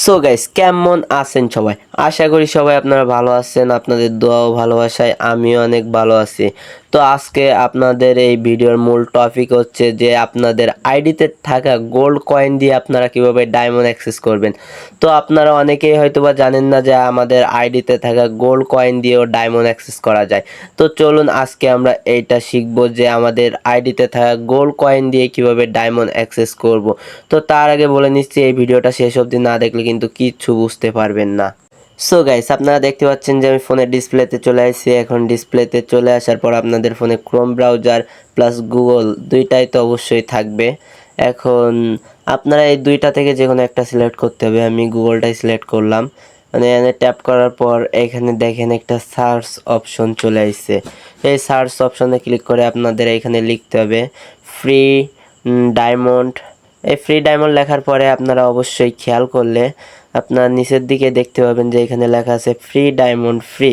So guys, কেমন আছেন সবাই? আশা করি সবাই আপনারা ভালো আছেন। আপনাদের দোয়া ও ভালোবাসায় আমিও অনেক ভালো আছি। তো আজকে আপনাদের এই ভিডিওর মূল টপিক হচ্ছে যে আপনাদের আইডিতে থাকা গোল্ড কয়েন দিয়ে আপনারা কিভাবে ডায়মন্ড অ্যাক্সেস করবেন। তো আপনারা অনেকেই হয়তোবা জানেন না যে আমাদের আইডিতে থাকা গোল্ড কয়েন দিয়েও ডায়মন্ড অ্যাক্সেস করা যায়। তো চলুন আজকে আমরা এইটা শিখব যে আমাদের আইডিতে থাকা গোল্ড কয়েন দিয়ে কিভাবে ডায়মন্ড অ্যাক্সেস করব। তো তার আগে বলে নিচ্ছি, এই ভিডিওটা শেষ অবধি না দেখলে কিন্তু কিচ্ছু বুঝতে পারবেন না। সো গাইস, আপনারা দেখতে পাচ্ছেন যে আমি ফোনের ডিসপ্লেতে চলে আসছি। এখন ডিসপ্লেতে চলে আসার পর আপনাদের ফোনে ক্রোম ব্রাউজার প্লাস গুগল দুইটাই তো অবশ্যই থাকবে। এখন আপনারা এই দুইটা থেকে যে কোনো একটা সিলেক্ট করতে হবে। আমি গুগলটাই সিলেক্ট করলাম। মানে এখানে ট্যাপ করার পর এখানে দেখেন একটা সার্চ অপশন চলে আসছে। এই সার্চ অপশনে ক্লিক করে আপনাদের এখানে লিখতে হবে ফ্রি ডায়মন্ড। এই ফ্রি ডায়মন্ড লেখার পরে আপনারা অবশ্যই খেয়াল করলে আপনার নিচের দিকে দেখতে পাবেন যে এখানে লেখা আছে ফ্রি ডায়মন্ড ফ্রি।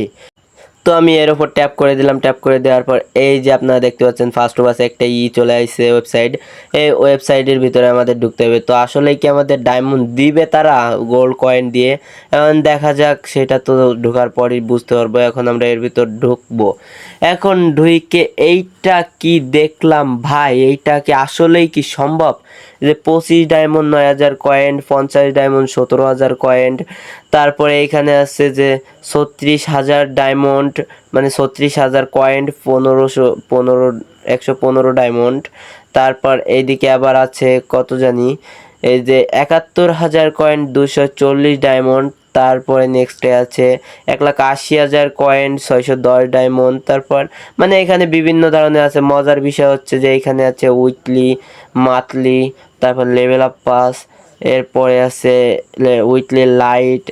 তো আমি এর উপর ট্যাপ করে দিলাম। ট্যাপ করে দেওয়ার পর এই যে আপনারা দেখতে পাচ্ছেন ফার্স্ট পাশে একটা চলে আসছে ওয়েবসাইট। এই ওয়েবসাইটের ভিতরে আমাদের ঢুকতে হবে। তো আসলে কি আমাদের ডায়মন্ড দিবে তারা গোল্ড কয়েন দিয়ে? এখন দেখা যাক, সেটা তো ঢোকার পরই বুঝতে পারবো। এখন আমরা এর ভিতর ঢুকবো। এখন ঢুকে এইটা কি দেখলাম ভাই, এইটা কি আসলেই কি সম্ভব যে 25 ডায়মন্ড 9,000 কয়েন, 50 ডায়মন্ড 17,000 কয়েন, তারপরে এইখানে আছে যে 36,000 ডায়মন্ড, মানে 36,000 কয়েন, 115 ডায়মন্ড। তারপর এইদিকে আবার আছে কত জানি, এই যে 71,000 কয়েন, 240 ডায়মন্ড। তারপরে নেক্সটে আছে 1,80,000 কয়েন, 610 ডায়মন্ড। তারপর মানে এখানে বিভিন্ন ধরনের আছে। মজার বিষয় হচ্ছে যে এখানে আছে উইকলি, মান্থলি, তারপর লেভেল আপ পাস, এরপরে আছে উইকলি লাইট।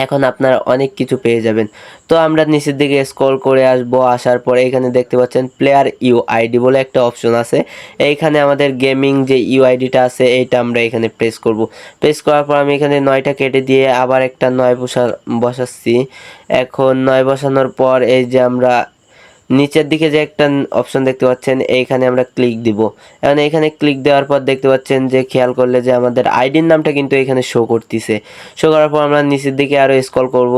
এখন আপনারা অনেক কিছু পেয়ে যাবেন। তো আমরা নিচের দিকে স্ক্রল করে আসবো। আসার পরে এখানে দেখতে পাচ্ছেন প্লেয়ার ইউআইডি বলে একটা অপশন আছে। এইখানে আমাদের গেমিং যে ইউআইডিটা আছে এইটা আমরা এখানে প্রেস করব। প্রেস করার পর আমি এখানে 9টা কেটে দিয়ে আবার একটা 9 বসাচ্ছি। এখন 9 বসানোর পর এই যে আমরা নিচের দিকে যে একটা অপশন দেখতে পাচ্ছেন, এইখানে আমরা ক্লিক দিব। এখন এখানে ক্লিক দেওয়ার পর দেখতে পাচ্ছেন যে খেয়াল করলে যে আমাদের আইডির নামটা কিন্তু এখানে শো করতেছে। শো করার পর আমরা নিচের দিকে আরও স্ক্রল করব।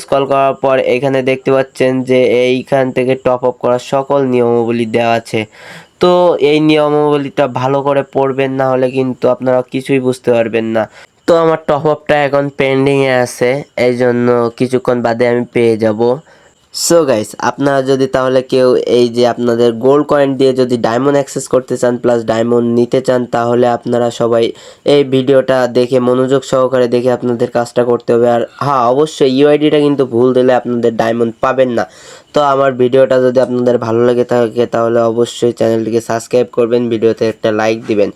স্ক্রল করার পর এখানে দেখতে পাচ্ছেন যে এইখান থেকে টপ আপ করার সকল নিয়মাবলী দেওয়া আছে। তো এই নিয়মাবলীটা ভালো করে পড়বেন, না হলে কিন্তু আপনারা কিছুই বুঝতে পারবেন না। তো আমার টপ আপটা এখন পেন্ডিংয়ে আছে, এই জন্য কিছুক্ষণ বাদে আমি পেয়ে যাব। সো গাইস, আপনারা যদি তাহলে কেউ এই যে আপনাদের গোল্ড কয়েন দিয়ে যদি ডায়মন্ড অ্যাক্সেস করতে চান প্লাস ডায়মন্ড নিতে চান, তাহলে আপনারা সবাই এই ভিডিওটা দেখে মনোযোগ সহকারে দেখে আপনাদের কাজটা করতে হবে। আর হ্যাঁ, অবশ্যই ইউআইডিটা কিন্তু ভুল দিলে আপনাদের ডায়মন্ড পাবেন না। তো আমার ভিডিওটা যদি আপনাদের ভালো লেগে থাকে তাহলে অবশ্যই চ্যানেলটিকে সাবস্ক্রাইব করবেন, ভিডিওতে একটা লাইক দিবেন।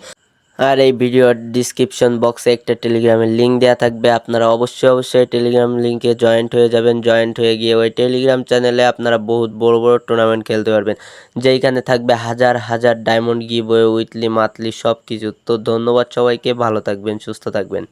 আর এই ভিডিওর ডিসক্রিপশন বক্সে একটা টেলিগ্রামের লিঙ্ক দেওয়া থাকবে। আপনারা অবশ্যই টেলিগ্রাম লিঙ্কে জয়েন্ট হয়ে যাবেন। জয়েন্ট হয়ে গিয়ে ওই টেলিগ্রাম চ্যানেলে আপনারা বহুত বড় বড় টুর্নামেন্ট খেলতে পারবেন, যেইখানে থাকবে হাজার হাজার ডায়মন্ড গিভওয়ে, উইকলি, মান্থলি সব কিছু। তো ধন্যবাদ সবাইকে, ভালো থাকবেন, সুস্থ থাকবেন।